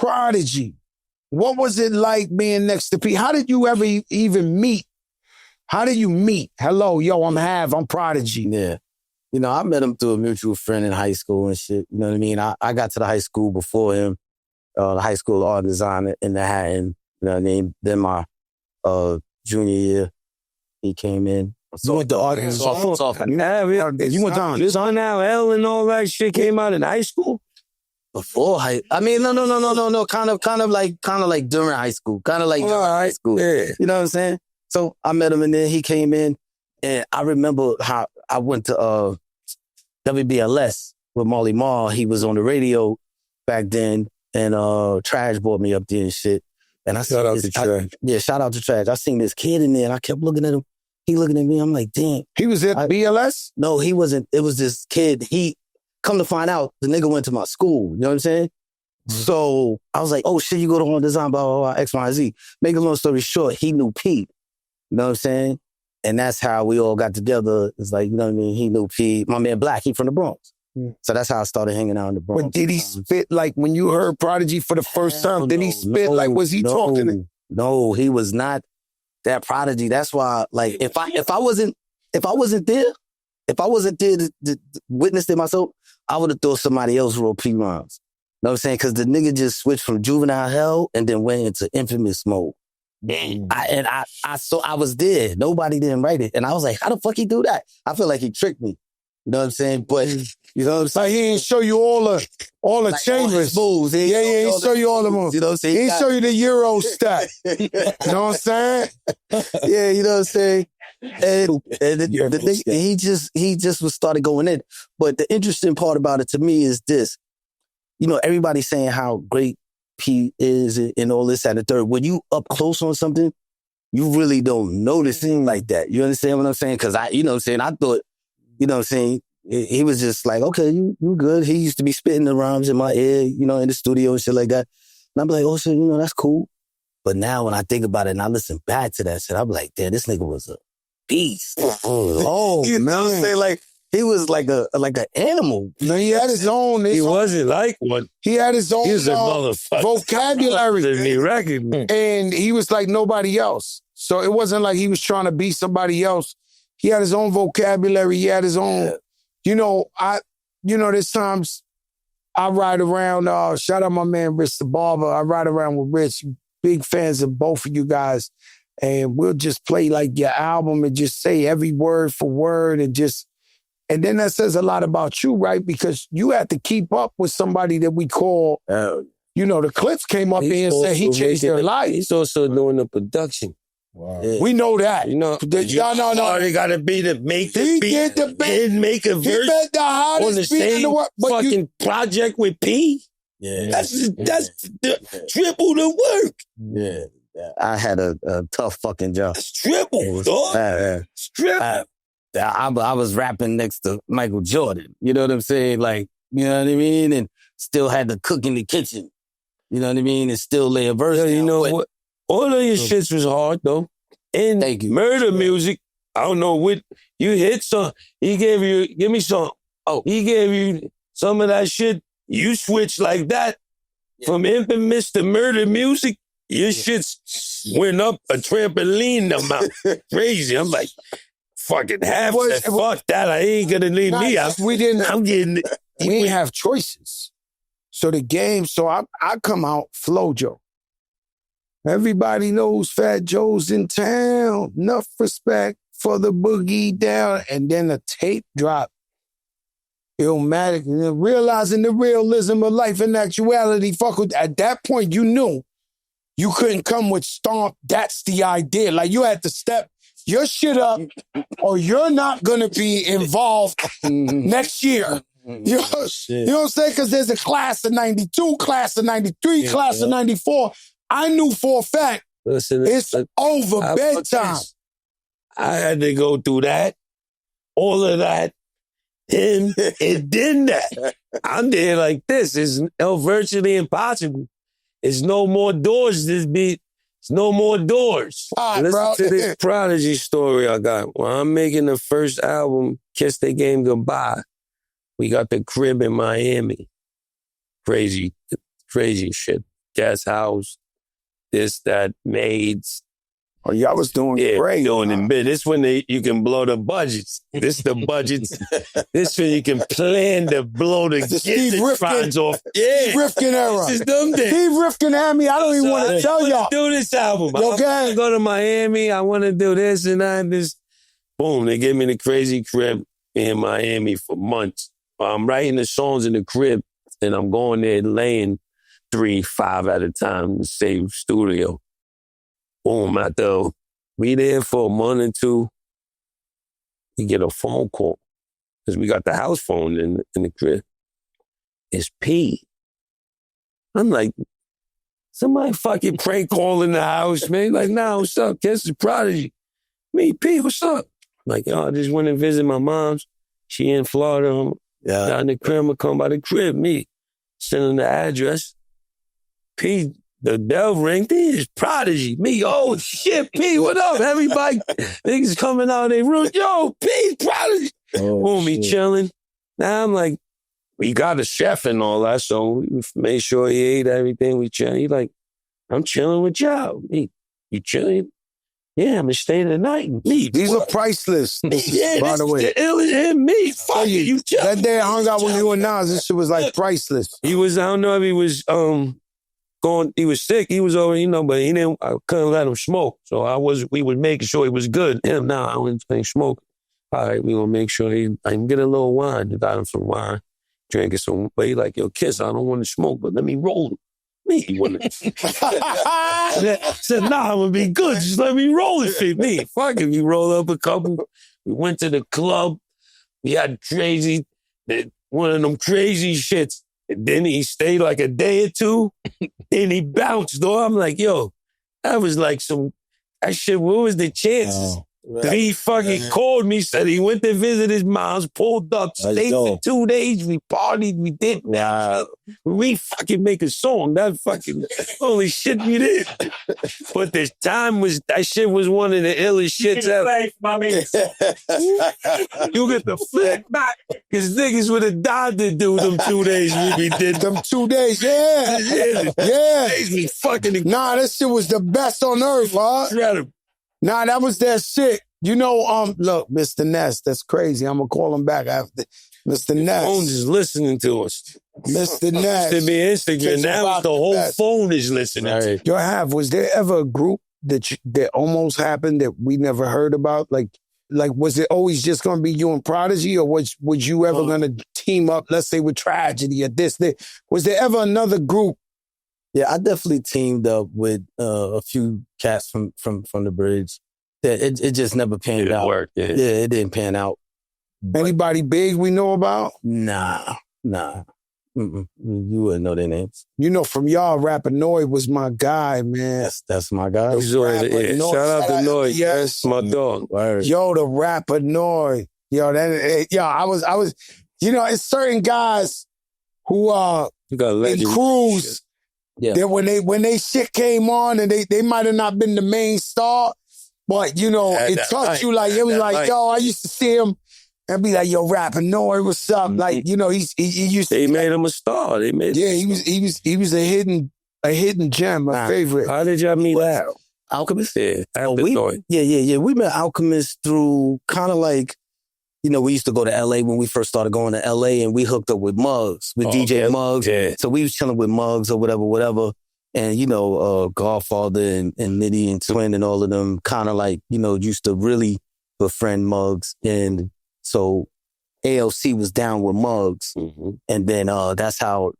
Prodigy. What was it like being next to P? How did you ever even meet? How did you meet? Hello, yo, I'm Prodigy. Yeah. You know, I met him through a mutual friend in high school and shit. You know what I mean? I got to the high school before him, the high school art design in Manhattan. You know what I mean? Then my junior year, he came in. You went to art and you went down. Juvenile Hell and all that shit came out in high school? Before high, I mean, no. Kind of like during high school. Kind of like during high school. Yeah. You know what I'm saying? So I met him and then he came in and I remember how I went to WBLS with Marley Marl. He was on the radio back then and Trash brought me up there and shit. And I shout out to Trash. Yeah, shout out to Trash. I seen this kid in there and I kept looking at him. He looking at me. I'm like, damn. He was at BLS? No, he wasn't. It was this kid. Come to find out, the nigga went to my school. You know what I'm saying? Mm-hmm. So I was like, oh shit, you go to Home Design, blah, blah, blah, X, Y, Z. Make a long story short, he knew P. You know what I'm saying? And that's how we all got together. It's like, you know what I mean? He knew P. My man Black, he from the Bronx. Mm. So that's how I started hanging out in the Bronx. But did he spit like when you heard Prodigy for the first time? Did he spit like, was he talking? No, he was not that Prodigy. That's why, like, if I wasn't there to witness it myself, I would have thought somebody else wrote P rhymes. You know what I'm saying? Because the nigga just switched from Juvenile Hell and then went into Infamous mode. I was there. Nobody didn't write it. And I was like, how the fuck he do that? I feel like he tricked me. You know what I'm saying? But, you know what I'm saying? Like he didn't show you all the like chambers. Moves. He didn't show you all the moves. You know what I'm saying? He didn't show you the Euro stack. You know what I'm saying? Yeah, you know what I'm saying? And the thing, he just was started going in. But the interesting part about it to me is this. You know, everybody's saying how great P is and all this and the third. When you up close on something, you really don't notice it like that. You understand what I'm saying? Because you know what I'm saying? I thought, you know what I'm saying? He was just like, okay, you good. He used to be spitting the rhymes in my ear, you know, in the studio and shit like that. And I'm like, oh shit, you know, that's cool. But now when I think about it and I listen back to that shit, I'm like, damn, this nigga was a beast. Oh, you know what I'm saying? Like, he was like an animal. No, he had his own. He wasn't like one. He had his own he was a motherfucker. Vocabulary. And he was like nobody else. So it wasn't like he was trying to be somebody else. He had his own vocabulary. He had his own, you know, there's times I ride around, shout out my man Rich the Barber. I ride around with Rich, big fans of both of you guys. And we'll just play like your album and just say every word for word and then that says a lot about you, right? Because you had to keep up with somebody that we call, you know, the Clips came up here and said he changed their life. He's also doing the production. Wow. Yeah. We know that. You know, no. They got to be to make the beat. He did the beat. And make a verse the hottest on the same fucking project with P. Yeah. That's triple the work. Yeah. I had a tough fucking job. That's triple, dog. It's triple. I was rapping next to Michael Jordan. You know what I'm saying? Like, you know what I mean? And still had to cook in the kitchen. You know what I mean? And still lay a verse. You know what? All of your shits was hard, though. And thank you. Murder music, I don't know what, you hit some, he gave you, give me some. Oh, he gave you some of that shit. You switched like that from Infamous to Murder music. Your shits went up a trampoline amount. Crazy. I'm like, fucking half said, fuck that. I ain't gonna leave me out. I'm getting it. We didn't have choices. So the game, I come out Flojo. Everybody knows Fat Joe's in town. Enough respect for the boogie down. And then the tape drop. Illmatic. And realizing the realism of life and actuality. Fuck with, at that point, you knew you couldn't come with stomp. That's the idea. Like you had to step your shit up or you're not going to be involved next year. You know what I'm saying? Because there's a class of 92, class of 93, class of 94. I knew for a fact it's over bedtime. I had to go through that, all of that, and then that. I'm there like this. It's virtually impossible. It's no more doors this beat. It's no more doors. Listen to this Prodigy story I got. When I'm making the first album, Kiss the Game Goodbye, we got the crib in Miami. Crazy shit. guest house, this, that, maids. Oh, y'all was doing great. Doing in bed. This when you can blow the budgets. This the budgets. This when you can plan to blow the Steve Rifkin off. Yeah. Steve Rifkin era. This is them days. Steve Rifkin had me. I don't even want to tell y'all. Do this album. Yo, I want to go to Miami. I want to do this and that. This. Boom. They gave me the crazy crib in Miami for months. I'm writing the songs in the crib and I'm going there laying 3, 5 at a time in the same studio. Boom, after we there for a month or two, you get a phone call because we got the house phone in the crib. It's P. I'm like, somebody fucking prank calling the house, man. Like, nah, what's up? This is Prodigy. Me, P, what's up? Like, yo, I just went and visit my mom's. She in Florida. I'm down in the crib. I come by the crib. Me, send them the address. P, the bell ring. This is Prodigy. Me, oh shit, P, what up? Everybody, niggas coming out of their room. Yo, P, Prodigy. Boom, he chilling. Now I'm like, we got a chef and all that, so we made sure he ate everything. We chilling. He like, I'm chilling with y'all. Me, you chilling? Yeah, I'm staying the night. Me, these are priceless. Yeah, by the way. It was him, me. Fuck you. That day I hung out with you and Nas, this shit was like priceless. He was, I don't know if he was he was sick. He was over, but I couldn't let him smoke. So we was making sure he was good. Him, now I wasn't smoking. All right, we gonna make sure I can get a little wine. I got him some wine, drinking some, but he like, yo, Kiss, I don't want to smoke, but let me roll him. Me, he wouldn't. Said, nah, I'm gonna be good. Just let me roll it for me. Fuck it. We roll up a couple. We went to the club. We had one of them crazy shits. And then he stayed like a day or two. Then he bounced, though. I'm like, yo, that was like that shit, what was the chances? Right. He fucking called me, said he went to visit his mom's, pulled up, stayed for 2 days, we partied, we did. We fucking make a song. That fucking, holy shit we did. But that shit was one of the illest shits ever. You get the flip back. Because niggas would have died to do them 2 days we did. Them 2 days, yeah. We fucking... Nah, that shit was the best on earth, huh? Nah, that was that shit. Look, Mr. Ness, that's crazy. I'm going to call him back after. Mr. Ness. The phone is listening to us. Mr. Ness. To be Instagram, now the whole phone is listening. Right. Yo, was there ever a group that almost happened that we never heard about? Like, was it always just going to be you and Prodigy, or was you ever going to team up, let's say, with Tragedy or this? Was there ever another group? Yeah, I definitely teamed up with a few cats from the bridge. It just never panned out. Work, yeah, it didn't pan out. Anybody big we know about? Nah. You wouldn't know their names. From y'all, Rapinoid was my guy, man. That's my guy. Shout out to Noid. Yes, my dog. Word. Yo, the Rapinoid. I was. It's certain guys who in crews. Yeah. That when they shit came on and they might have not been the main star, but it touched you like it was like, yo, I used to see him and be like, yo, Rapinoid, what's up? Like, he used to. They made him a star. They made. Yeah, he was a hidden gem, my favorite. How did y'all meet that? Alchemist? Yeah, we met Alchemist through kind of like, we used to go to L.A. when we first started going to L.A. and we hooked up with Muggs, with DJ Muggs. Yeah. So we was chilling with Muggs or whatever. And, Godfather and Nitty and Twin and all of them kind of like, used to really befriend Muggs. And so ALC was down with Muggs. Mm-hmm. And then that's how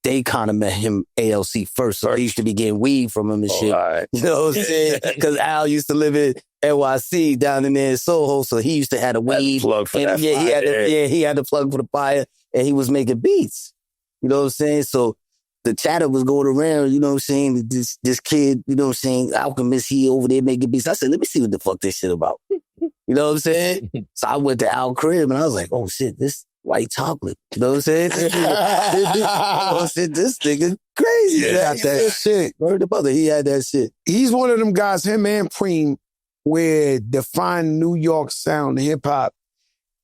they kind of met him, ALC first. So I used to be getting weed from him and shit. Right. You know what I'm saying? Because Al used to live in NYC down in there in Soho, so he used to have a weed. Plug for that he had the plug for the fire, and he was making beats. You know what I'm saying? So the chatter was going around, you know what I'm saying? This kid, you know what I'm saying, Alchemist, he over there making beats. I said, let me see what the fuck this shit about. You know what I'm saying? So I went to Al's crib, and I was like, oh shit, this white chocolate. You know what I'm saying? I said, this nigga crazy. He got that shit. Word the mother, he had that shit. He's one of them guys, him and Preem, where define New York sound, hip hop.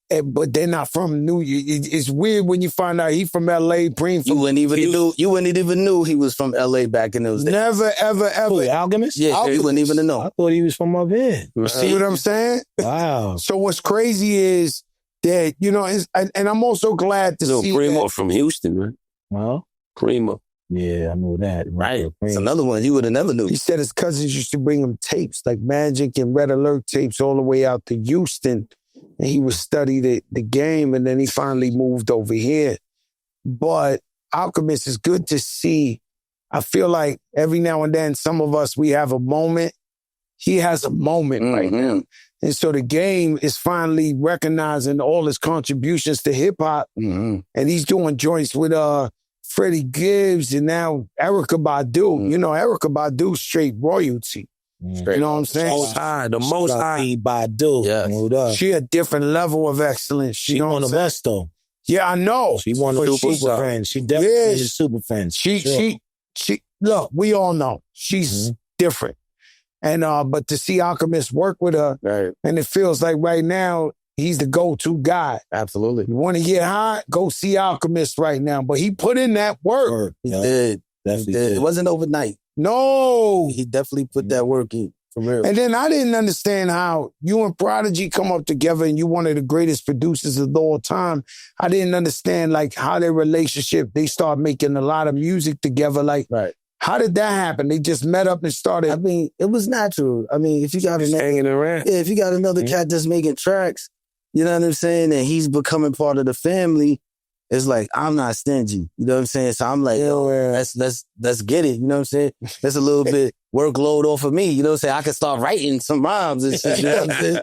but they're not from New York. It's weird when you find out he from L.A., Preem from... You wouldn't even knew he was from L.A. back in those days. Never, ever, ever. Who, Alchemist? Yeah, Alchemist. you wouldn't even know. I thought he was from up here. See what I'm saying? Wow. So what's crazy is that, you know, and I'm also glad to see Primo that. from Houston, man. Well, Primo. yeah, I know that. Right. It's another one you would have never knew. He said his cousins used to bring him tapes, like Magic and Red Alert tapes, all the way out to Houston. And he would study the game, and then he finally moved over here. But Alchemist is good to see. I feel like every now and then, some of us, we have a moment. He has a moment right now. And so the game is finally recognizing all his contributions to hip-hop. And he's doing joints with Freddie Gibbs and now Erykah Badu. You know, Erykah Badu straight royalty. You know what I'm saying? The most high. Badu. Yeah. She a different level of excellence. She one of us, though. Yeah, I know. She one of the super fans. She definitely is a super fan. She, look, we all know she's different. And, but to see Alchemist work with her, and it feels like right now, he's the go-to guy. Absolutely. You want to get hot? Go see Alchemist right now. But he put in that work. He did. Definitely He did. It wasn't overnight. No. He definitely put that work in. For real. And then I didn't understand how you and Prodigy come up together and you one of the greatest producers of all time. I didn't understand like how their relationship, they start making a lot of music together. Like, how did that happen? They just met up and started. I mean, it was natural. I mean, if you got hanging around. Yeah, if you got another cat that's making tracks, you know what I'm saying, and he's becoming part of the family, it's like, I'm not stingy. You know what I'm saying? So I'm like, yo, let's get it. You know what I'm saying? That's a little bit workload off of me. You know what I'm saying? I can start writing some rhymes and shit. You know what I'm saying?